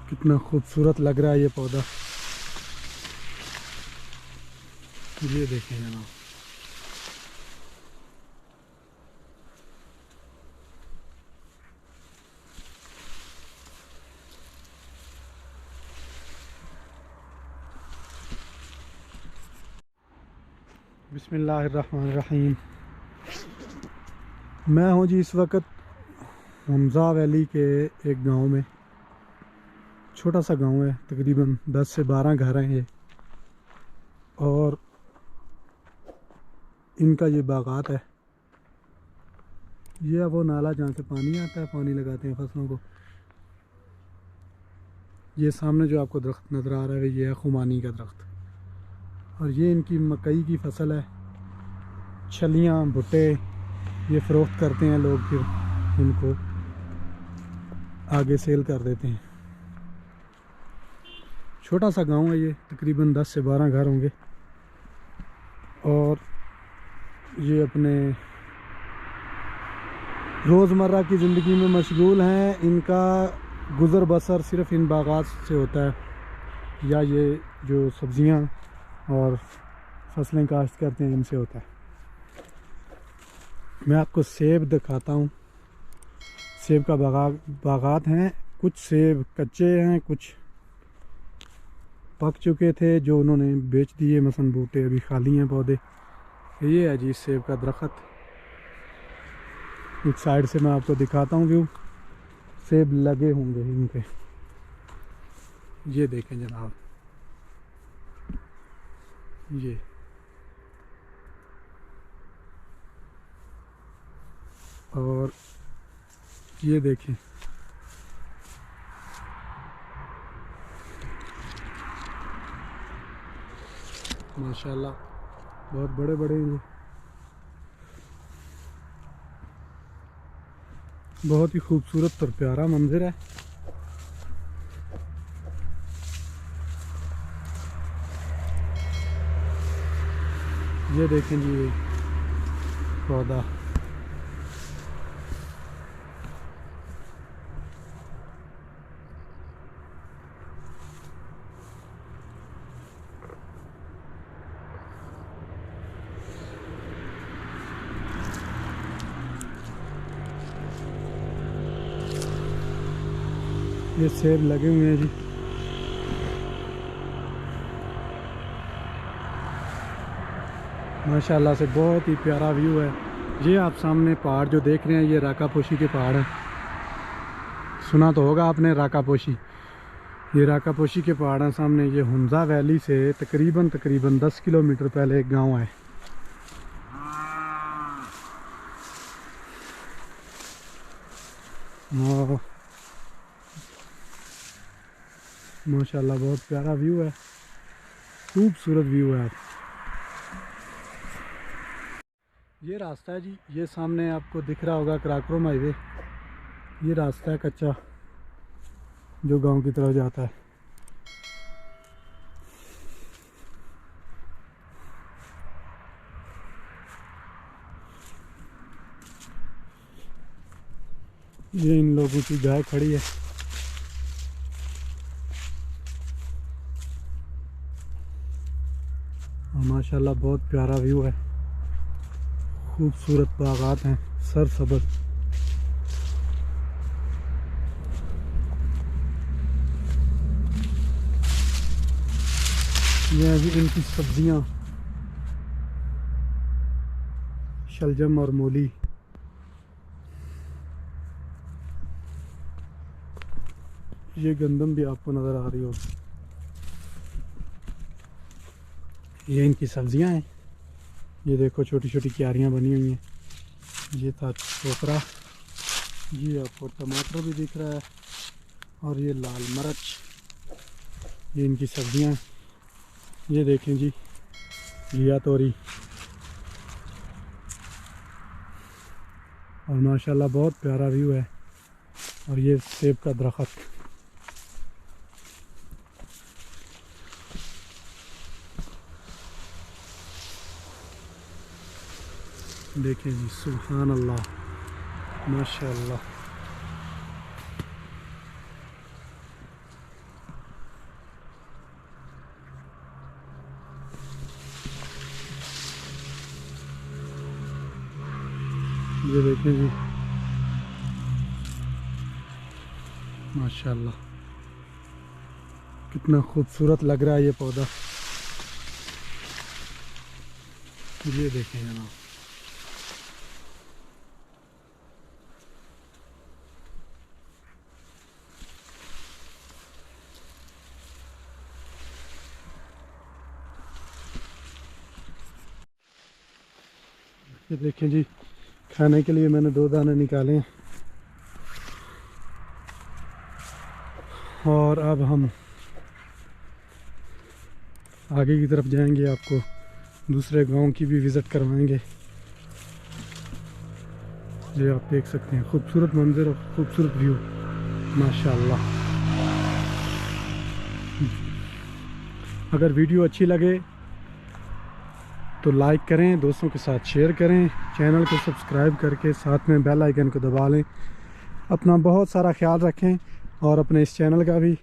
कितना खूबसूरत लग रहा है ये पौधा। ये देखें जनाब, बिस्मिल्लाहिर्रहमानिर्रहीम। मैं हूँ जी इस वक्त हमज़ा वैली के एक गांव में। छोटा सा गांव है, तकरीबन 10 से 12 घर हैं ये, और इनका ये बागात है। ये वो नाला जहाँ से पानी आता है, पानी लगाते हैं फसलों को। ये सामने जो आपको दरख्त नज़र आ रहा है ये है खुमानी का दरख्त, और ये इनकी मकई की फसल है। छलियाँ भुट्टे ये फ़रोख्त करते हैं लोग, फिर इनको आगे सेल कर देते हैं। छोटा सा गांव है ये, तकरीबन 10 से 12 घर होंगे, और ये अपने रोज़मर्रा की ज़िंदगी में मशगूल हैं। इनका गुज़र बसर सिर्फ़ इन बागात से होता है, या ये जो सब्ज़ियां और फसलें काश्त करते हैं इनसे होता है। मैं आपको सेब दिखाता हूँ। सेब का बागात हैं। कुछ सेब कच्चे हैं, कुछ पक चुके थे जो उन्होंने बेच दिए, मसलन बूटे अभी खाली हैं पौधे। ये है जी सेब का दरख्त। एक साइड से मैं आपको दिखाता हूँ व्यू। सेब लगे होंगे इन पे, ये देखें जनाब, ये और ये देखें, माशाल्लाह बहुत बड़े बड़े हैं ये। बहुत ही खूबसूरत और प्यारा मंजर है। ये देखें जी ये पौधा, ये सेब लगे हुए हैं जी। माशाल्लाह से बहुत ही प्यारा व्यू है। ये आप सामने पहाड़ जो देख रहे हैं ये राकापोशी के पहाड़ हैं। सुना तो होगा आपने राकापोशी। ये राकापोशी के पहाड़ हैं सामने। ये हमज़ा वैली से तकरीबन 10 किलोमीटर पहले एक गांव है। माशाल्लाह बहुत प्यारा व्यू है, खूबसूरत व्यू है। ये रास्ता है जी, ये सामने आपको दिख रहा होगा कराकोरम हाईवे। ये रास्ता है कच्चा जो गांव की तरफ जाता है। ये इन लोगों की गाय खड़ी है। और माशाल्लाह बहुत प्यारा व्यू है, खूबसूरत बागात हैं सरसब्ज़। ये अभी इनकी सब्जियां, शलजम और मूली। ये गंदम भी आपको नज़र आ रही होगी। ये इनकी सब्जियां हैं। ये देखो छोटी छोटी क्यारियां बनी हुई हैं। ये था टोकरा। ये आपको टमाटर भी दिख रहा है, और ये लाल मिर्च। ये इनकी सब्जियां। ये देखें जी घिया तोरी, और माशाल्लाह बहुत प्यारा व्यू है। और ये सेब का दरख्त। देखें जी सुभान अल्लाह, माशाल्लाह। ये देखें जी, माशाल्लाह कितना खूबसूरत लग रहा है ये पौधा। ये देखें जनाब, ये देखें जी, खाने के लिए मैंने 2 दाने निकाले हैं और अब हम आगे की तरफ जाएंगे, आपको दूसरे गांव की भी विज़िट करवाएंगे। ये आप देख सकते हैं, खूबसूरत मंजर और खूबसूरत व्यू माशाल्लाह। अगर वीडियो अच्छी लगे तो लाइक करें, दोस्तों के साथ शेयर करें, चैनल को सब्सक्राइब करके साथ में बेल आइकन को दबा लें। अपना बहुत सारा ख्याल रखें और अपने इस चैनल का भी।